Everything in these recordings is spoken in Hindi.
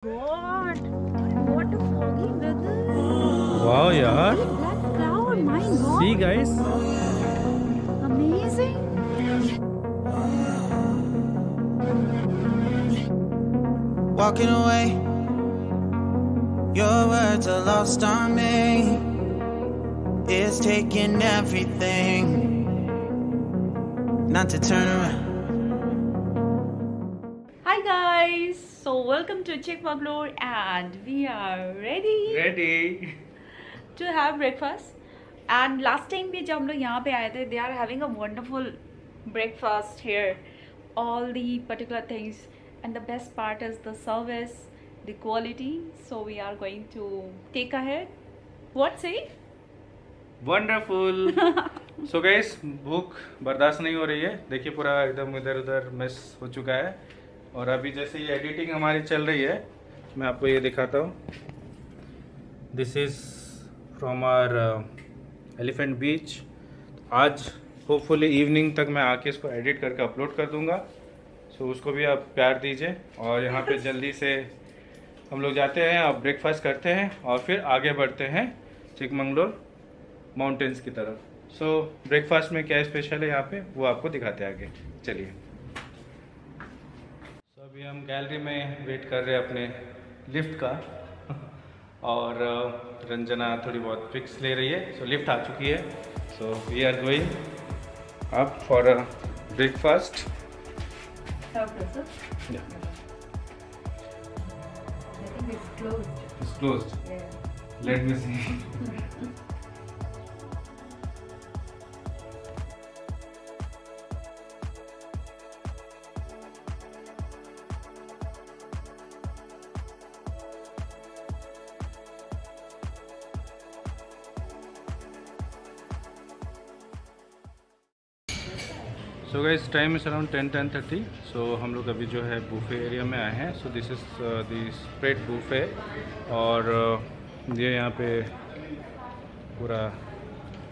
God, what a foggy weather. Wow, yaar. Black cloud, my God. See guys. Amazing. Walking away, your words are lost on me. It's taking everything not to turn around. Hi guys, so welcome to Chickmagalore and we are ready to have breakfast. And last time भी जब हम लोग यहाँ पे आए थे, they are having a wonderful breakfast here. All the particular things, and the best part is the service, the quality. So we are going to take ahead. What say? Wonderful. So guys, भूख बर्दाश्त नहीं हो रही है. देखिए पूरा एकदम इधर उधर मिस हो चुका है. और अभी जैसे ये एडिटिंग हमारी चल रही है, मैं आपको ये दिखाता हूँ. This is from our elephant beach. आज होपफुली इवनिंग तक मैं आके इसको एडिट करके अपलोड कर दूंगा. सो उसको भी आप प्यार दीजिए. और यहाँ पे जल्दी से हम लोग जाते हैं, अब ब्रेकफास्ट करते हैं और फिर आगे बढ़ते हैं चिकमंगलोर माउंटेन्स की तरफ. सो ब्रेकफास्ट में क्या स्पेशल है यहाँ पे, वो आपको दिखाते हैं आगे. चलिए. सो अभी हम गैलरी में वेट कर रहे हैं अपने लिफ्ट का. और रंजना थोड़ी बहुत पिक्स ले रही है. सो लिफ्ट आ चुकी है. So we are going up for a breakfast. It's closed. Let me see. So guys, time is around 10-10:30. So हम लोग अभी जो है बूफे एरिया में आए हैं. So this is the spread buffet. और ये यहाँ पे पूरा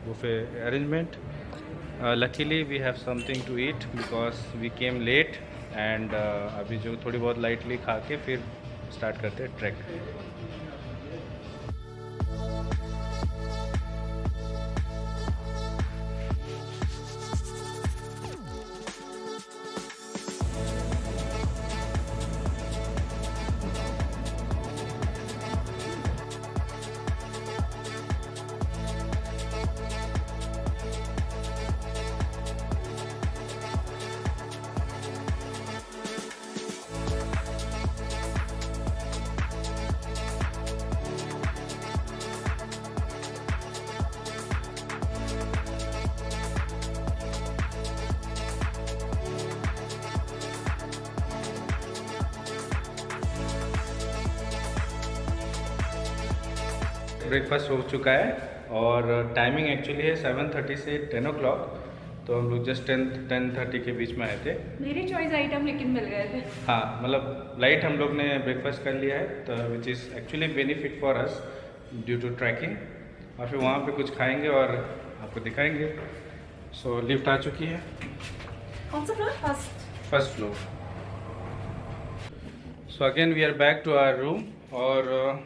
buffet arrangement. Luckily we have something to eat because we came late. And अभी जो थोड़ी बहुत लाइटली खा के फिर स्टार्ट करते हैं ट्रैक. ब्रेकफास्ट हो चुका है और टाइमिंग एक्चुअली है 7:30 से 10 o'clock. तो हम लोग जस्ट 10:30 के बीच में आए थे. मेरी चॉइस आइटम लेकिन मिल गए थे. हाँ, मतलब लाइट हम लोग ने ब्रेकफास्ट कर लिया है, तो which is actually benefit for us due to tracking. और फिर वहाँ पे कुछ खाएंगे और आपको दिखाएंगे. सो लिफ्ट आ चुकी है. कौन सा floor? First floor. So again we are back to our room. और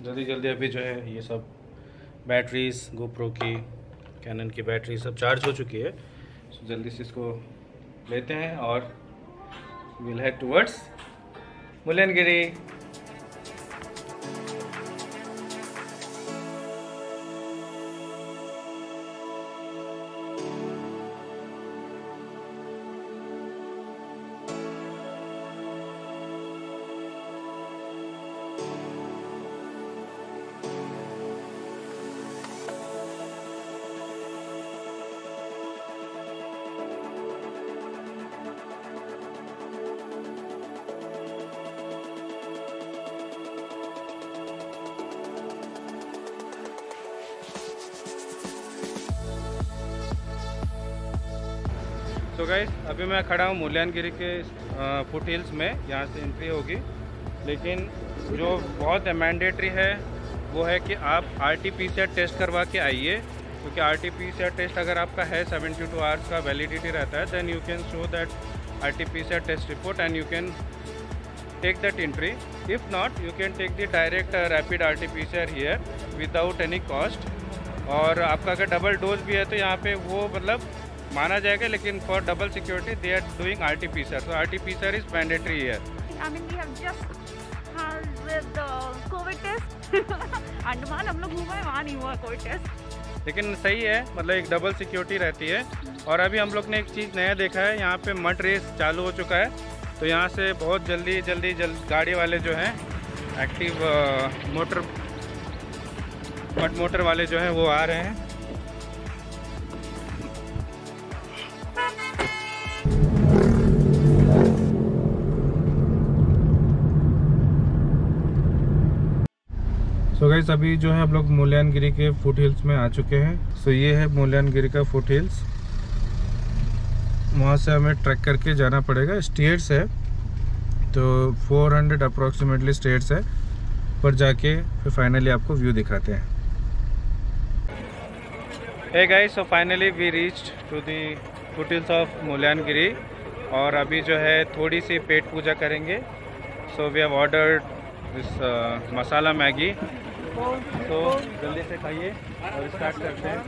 जल्दी जल्दी अभी जो है ये सब बैटरीज, गोप्रो की, कैनन की बैटरी सब चार्ज हो चुकी है. सो जल्दी से इसको लेते हैं और विल हेड टुवर्ड्स मुल्लानगिरी. तो गाइस, अभी मैं खड़ा हूँ मुल्लानगिरी के फुट हिल्स में. यहाँ से एंट्री होगी, लेकिन जो बहुत मैंडेटरी है वो है कि आप RT-PCR टेस्ट करवा के आइए. क्योंकि RT-PCR टेस्ट अगर आपका है 72 आवर्स का वैलिडिटी रहता है, then you can show that RT-PCR test report and you can take that entry. If not, you can take the direct rapid RT-PCR here without any cost. और आपका अगर डबल डोज भी है तो यहाँ पे वो मतलब माना जाएगा, लेकिन for double security they are doing RT-PCR. So RT-PCR is mandatory here. I mean we have just had the COVID test. Andaman हम लोग घूमे, वहाँ नहीं हुआ कोविड टेस्ट, लेकिन सही है, मतलब एक डबल सिक्योरिटी रहती है। और अभी हम लोग ने एक चीज़ नया देखा है, यहाँ पे मड रेस चालू हो चुका है, तो यहाँ से बहुत जल्दी गाड़ी वाले जो हैं एक्टिव मोटर वाले जो हैं वो आ रहे हैं। सो गाइस अभी जो है हम लोग मुल्यानगिरी के फुट हिल्स में आ चुके हैं। सो ये है मुल्यानगिरी का फुट हिल्स, वहाँ से हमें ट्रैक करके जाना पड़ेगा। स्टेयर्स है तो 400 अप्रॉक्सीमेटली स्टेयर्स है, पर जाके फिर फाइनली आपको व्यू दिखाते हैं। Hey guys, so finally we reached to the foot hills of Mullayanagiri, और अभी जो है थोड़ी सी पेट पूजा करेंगे। So we have ordered this masala Maggi, तो जल्दी से खाइए और स्टार्ट करते हैं।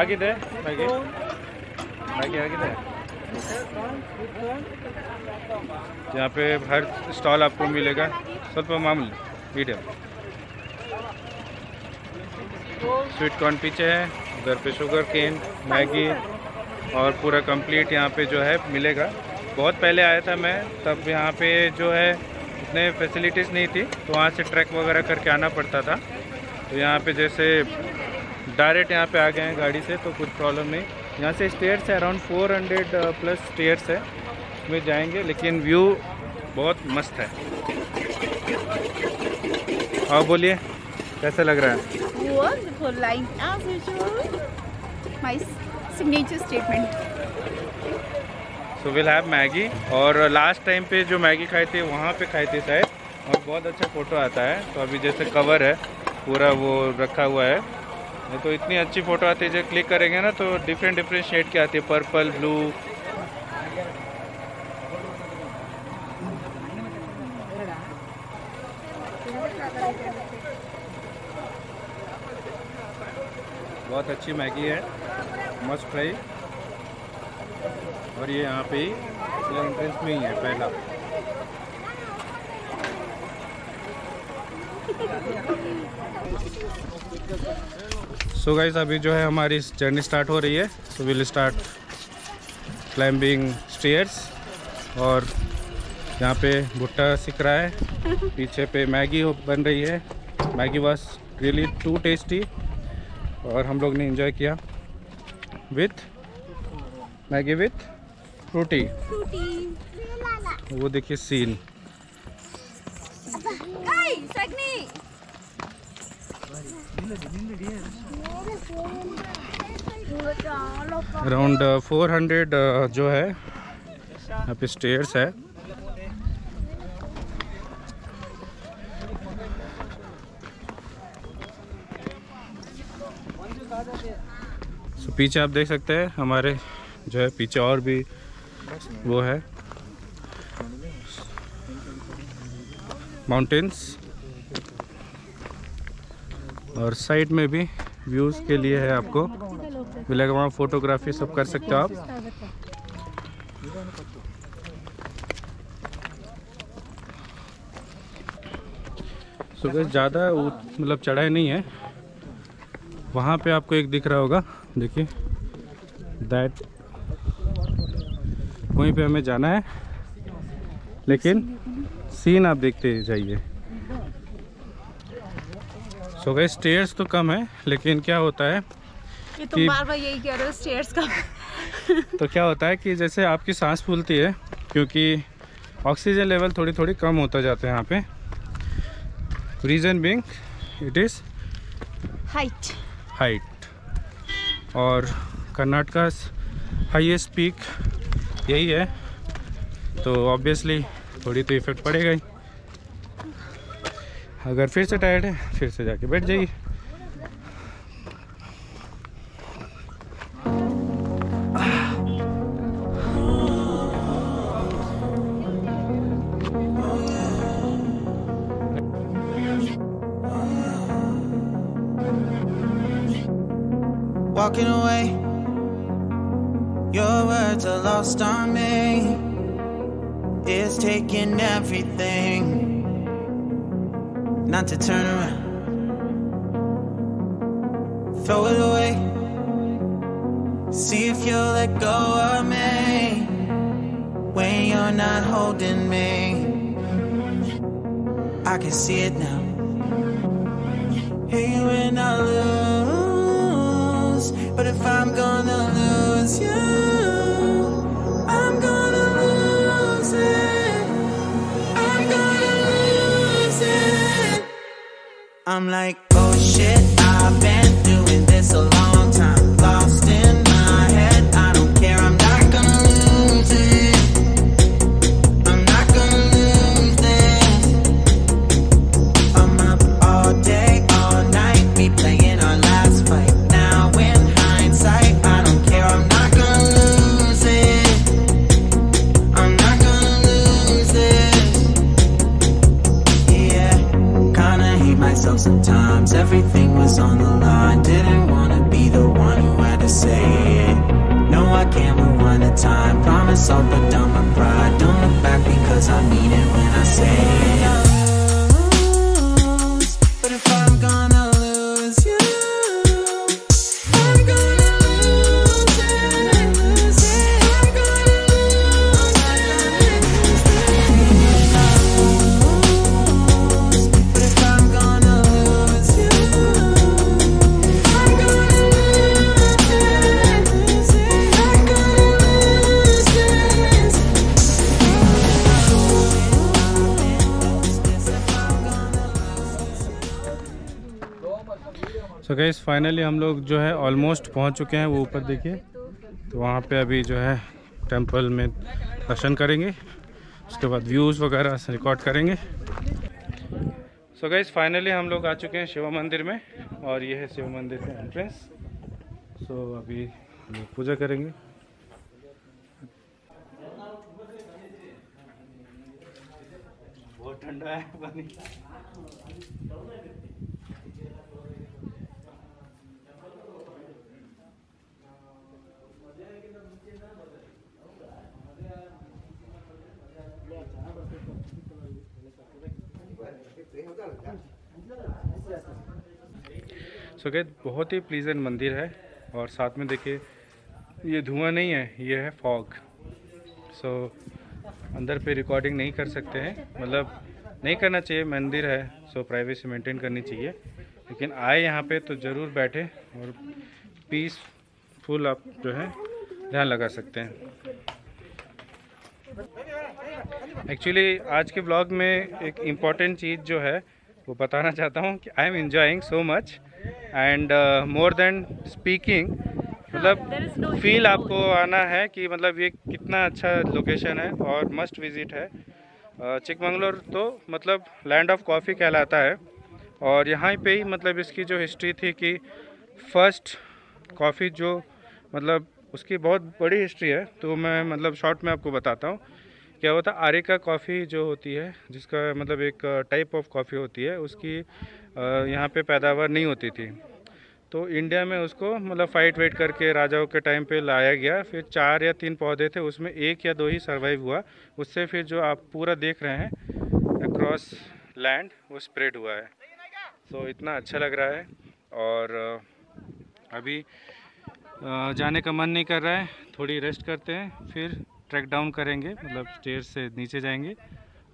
आगे दे मैगी आगे दे। यहाँ पे हर स्टॉल आपको मिलेगा, ಸ್ವಲ್ಪ मामूली मीडियम। स्वीट कॉर्न पीछे है, उधर पे शुगर केन, मैगी और पूरा कंप्लीट यहाँ पे जो है मिलेगा। बहुत पहले आया था मैं, तब यहाँ पे जो है इतने फैसिलिटीज़ नहीं थी, तो वहाँ से ट्रैक वगैरह करके आना पड़ता था। तो यहाँ पे जैसे डायरेक्ट यहाँ पे आ गए हैं गाड़ी से, तो कुछ प्रॉब्लम नहीं। यहाँ से स्टेयर्स है, अराउंड 400 प्लस स्टेयर्स है, में जाएंगे, लेकिन व्यू बहुत मस्त है। और बोलिए कैसा लग रहा है? Wonderful, like as usual, my signature statement. So we'll have Maggi, और लास्ट टाइम पे जो मैगी खाई थी वहाँ पे खाई थी शायद, और बहुत अच्छा फ़ोटो आता है। तो अभी जैसे कवर है पूरा वो रखा हुआ है, तो इतनी अच्छी फ़ोटो आती है, जब क्लिक करेंगे ना तो डिफरेंट शेड की आती है, पर्पल, ब्लू। बहुत अच्छी मैगी है, मस्ट ट्राई। और ये यहाँ पे ही एंट्रेंस में ही है पहला। सो गाइस अभी जो है हमारी जर्नी स्टार्ट हो रही है। So will start climbing stairs, और यहाँ पे भुट्टा सिक रहा है, पीछे पे मैगी बन रही है। Maggi was really too tasty, और हम लोग ने एंजॉय किया विथ मैगी विथ फ्रूटी। वो देखिए सीन। अराउंड 400 जो है यहाँ पे स्टेयर्स है। So, पीछे आप देख सकते हैं हमारे जो है पीछे और भी वो है माउंटेन्स, और साइड में भी व्यूज़ के लिए है, आपको मिलेगा वहाँ, फोटोग्राफी सब कर सकते हो आप। सो गाइस ज़्यादा मतलब चढ़ाई नहीं है। वहाँ पे आपको एक दिख रहा होगा, देखिए दैट, वहीं पे हमें जाना है, लेकिन सीन आप देखते जाइए। सो गाइस स्टेयर्स तो कम है, लेकिन क्या होता है ये तुम बार-बार यही कह रहे हो स्टेयर्स का। तो क्या होता है कि जैसे आपकी सांस फूलती है, क्योंकि ऑक्सीजन लेवल थोड़ी कम होता जाता है यहाँ पे। Reason being it is height, और कर्नाटका हाईएस्ट पीक यही है, तो ऑब्वियसली थोड़ी तो इफेक्ट पड़ेगा ही। अगर फिर से टायर्ड है, फिर से जाके बैठ जाइए। Walking away, your words are lost on me. It's taking everything not to turn around. Throw it away. See if you'll let go of me when you're not holding me. I can see it now. Hey, when I lose, but if I'm gonna lose you, I'm gonna lose it. I'm gonna lose it. I'm like, oh shit, I've been doing this a long time. Lost in my head, I don't care, I'm not gonna lose it. I'm not gonna lose this. I'm up all day, all night, we playing our last fight. Now in hindsight, I don't care, I'm not gonna lose it. I'm not gonna lose this. Yeah, kinda hate myself sometimes. Everything was on the line. Didn't wanna be the one who had to say it. No, I can't rewind the time. Promise I'll put down my pride. Don't look back because I mean it when I say it. But if I'm gonna lose you, I'm gonna lose it. I'm gonna lose it. But if I'm gonna lose you, I'm gonna lose it. I'm gonna lose this. So guys finally हम लोग जो है ऑलमोस्ट पहुंच चुके हैं। वो ऊपर देखिए, तो वहाँ पे अभी जो है टेंपल में दर्शन करेंगे, उसके बाद व्यूज़ वगैरह रिकॉर्ड करेंगे। सो गाइस फाइनली हम लोग आ चुके हैं शिव मंदिर में, और ये है शिव मंदिर का एंट्रेंस। सो अभी हम लोग पूजा करेंगे। बहुत ठंडा है पानी। सो गाइस बहुत ही प्लीजेंट मंदिर है, और साथ में देखिए ये धुआं नहीं है, ये है फॉग। सो अंदर पे रिकॉर्डिंग नहीं कर सकते हैं, मतलब नहीं करना चाहिए, मंदिर है सो प्राइवेसी मेंटेन करनी चाहिए। लेकिन आए यहाँ पे तो ज़रूर बैठे और पीसफुल आप जो है ध्यान लगा सकते हैं। एक्चुअली आज के ब्लॉग में एक इम्पॉर्टेंट चीज़ जो है वो बताना चाहता हूँ कि I am enjoying so much and more than speaking, मतलब फील आपको आना है कि मतलब ये कितना अच्छा लोकेशन है और मस्ट विजिट है। चिकमंगलुरु तो मतलब लैंड ऑफ कॉफ़ी कहलाता है, और यहाँ पे ही मतलब इसकी जो हिस्ट्री थी कि फर्स्ट कॉफ़ी जो मतलब उसकी बहुत बड़ी हिस्ट्री है, तो मैं मतलब शॉर्ट में आपको बताता हूँ। क्या होता है, अरेका कॉफ़ी जो होती है, जिसका मतलब एक टाइप ऑफ कॉफ़ी होती है, उसकी यहाँ पे पैदावार नहीं होती थी, तो इंडिया में उसको मतलब फाइट वेट करके राजाओं के टाइम पे लाया गया। फिर 4 या 3 पौधे थे, उसमें 1 या 2 ही सर्वाइव हुआ। उससे फिर जो आप पूरा देख रहे हैं अक्रॉस लैंड वो स्प्रेड हुआ है। सो इतना अच्छा लग रहा है, और अभी जाने का मन नहीं कर रहा है, थोड़ी रेस्ट करते हैं, फिर ट्रैक डाउन करेंगे, मतलब स्टेयर से नीचे जाएंगे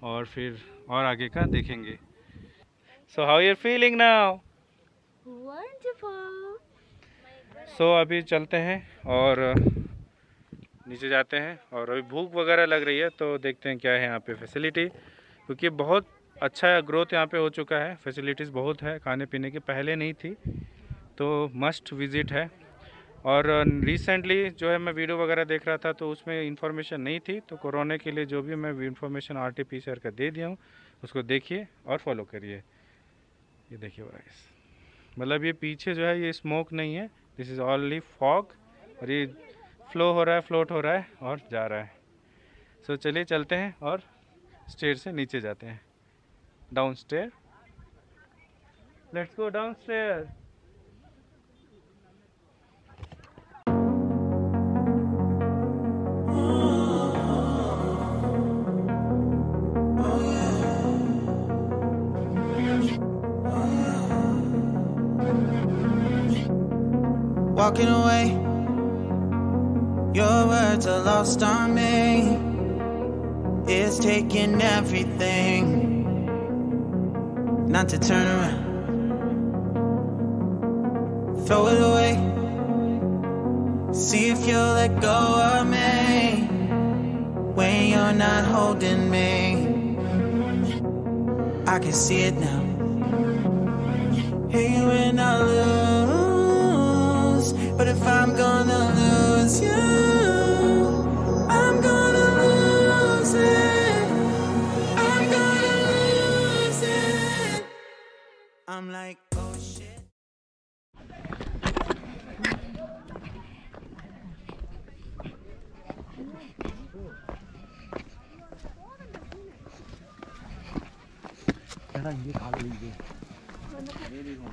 और फिर और आगे का देखेंगे। So how you feeling now? Wonderful. सो अभी चलते हैं और नीचे जाते हैं, और अभी भूख वगैरह लग रही है तो देखते हैं क्या है यहाँ पे फैसिलिटी, क्योंकि बहुत अच्छा ग्रोथ यहाँ पे हो चुका है, फैसिलिटीज़ बहुत है, खाने पीने की पहले नहीं थी, तो मस्ट विज़िट है। और रिसेंटली जो है मैं वीडियो वगैरह देख रहा था तो उसमें इंफॉर्मेशन नहीं थी, तो कोरोना के लिए जो भी मैं इंफॉर्मेशन RT-PCR का दे दिया हूँ, उसको देखिए और फॉलो करिए। ये देखिए गाइस, मतलब ये पीछे जो है ये स्मोक नहीं है, दिस इज़ ओनली फॉग, और ये फ्लो हो रहा है, फ्लोट हो रहा है और जा रहा है। सो चलिए चलते हैं और स्टेयर से नीचे जाते हैं, down stair. Let's go down stair. Walking away, your words are lost on me. It's taking everything not to turn around. Throw it away, see if you'll let go of me when you're not holding me. I can see it now. Hey, when I lose, but if I'm gonna lose you, I'm gonna lose it. I'm gonna lose it. I'm like, oh shit.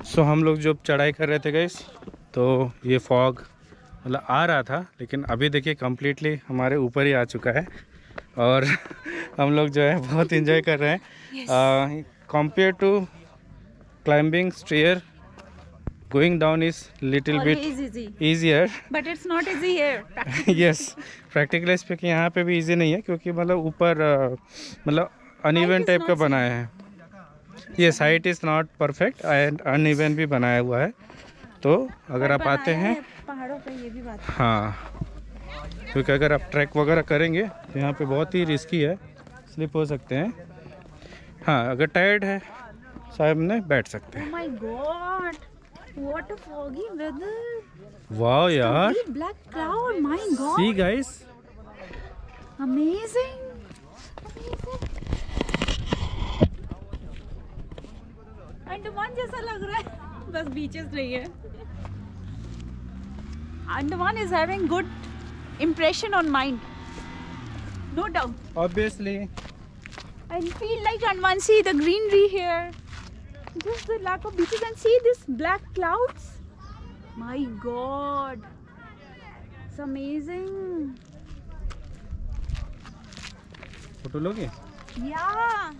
सो हम लोग जब चढ़ाई कर रहे थे गाइस, तो ये फॉग मतलब आ रहा था, लेकिन अभी देखिए कम्प्लीटली हमारे ऊपर ही आ चुका है और हम लोग जो है बहुत एंजॉय कर रहे हैं। Compare to climbing stair, going down is little bit easier, but it's not easy here. Yes, practically speaking यहाँ पे भी इजी नहीं है, क्योंकि मतलब ऊपर मतलब अनइवन टाइप का बनाया है। ये height is not perfect and uneven भी बनाया हुआ है, तो अगर आप आते हैं पहाड़ों पे, ये भी बात है। हाँ, क्योंकि अगर आप ट्रैक वगैरह करेंगे तो यहाँ पे बहुत ही रिस्की है, स्लिप हो सकते हैं। हाँ, अगर टायर्ड है सामने बैठ सकते हैं। Oh my God, what a foggy weather! वाह यार, Black cloud, my God! See guys, Amazing! Andaman जैसा लग रहा है, बस बीचेस नहीं है। Andaman is having good impression on mind, no doubt. obviously. I feel like Andaman. See the greenery here, just the lack of beaches, and see this black clouds. My God, it's amazing. Photo लोगे? Yeah.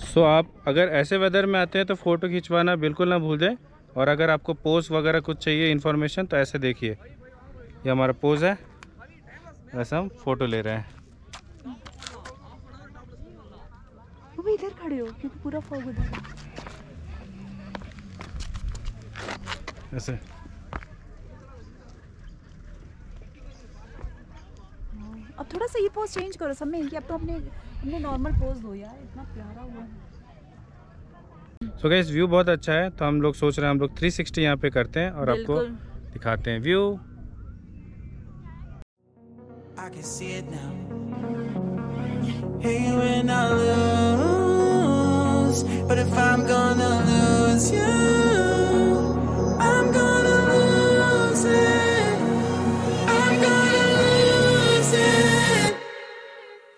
सो आप अगर ऐसे वेदर में आते हैं तो फ़ोटो खिंचवाना बिल्कुल ना भूल जाएं, और अगर आपको पोज वगैरह कुछ चाहिए इन्फॉर्मेशन, तो ऐसे देखिए, ये हमारा पोज है, ऐसा हम फ़ोटो ले रहे हैं। वो भी इधर खड़े हो क्योंकि पूरा फॉग उधर है। ऐसे अब थोड़ा सा ये पोज चेंज करो सब में, कि अब तो अपने नॉर्मल पोज दो यार, इतना प्यारा हुआ है। सो गाइस, व्यू बहुत अच्छा है, तो हम लोग सोच रहे हैं हम लोग 360 यहाँ पे करते हैं और आपको दिखाते हैं view. I can see it now. Hey, when I lose, but if I'm gonna lose you, I'm gonna lose it. I'm gonna lose it.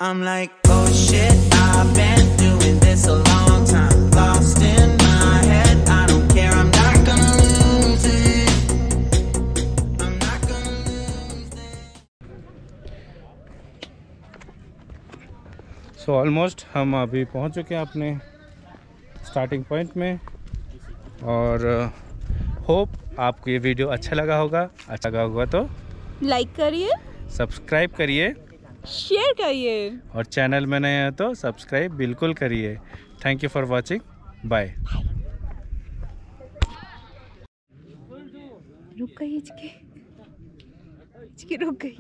I'm like, oh shit, I've been doing this a long time. Lost in my head, I don't care, I'm not gonna lose it. I'm not gonna lose it. So almost हम अभी पहुँच चुके हैं अपने स्टार्टिंग पॉइंट में, और होप आपको ये वीडियो अच्छा लगा होगा। अच्छा लगा होगा तो लाइक करिए, सब्सक्राइब करिए, शेयर करिए, और चैनल में नए हैं तो सब्सक्राइब बिल्कुल करिए। Thank you for watching, bye. रुक गई हिचकी रुक गई,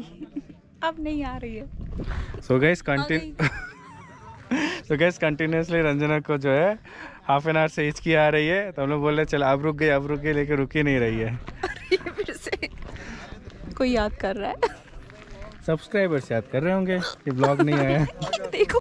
अब नहीं आ रही है। सो गाइस कंटिन्यूसली रंजना को जो है हाफ एन आवर से हिचकी आ रही है, तो हम लोग बोल रहे चल अब रुक गई, लेकिन रुक ही नहीं रही है। फिर से कोई याद कर रहा है, सब्सक्राइबर्स याद कर रहे होंगे कि ब्लॉग नहीं आया।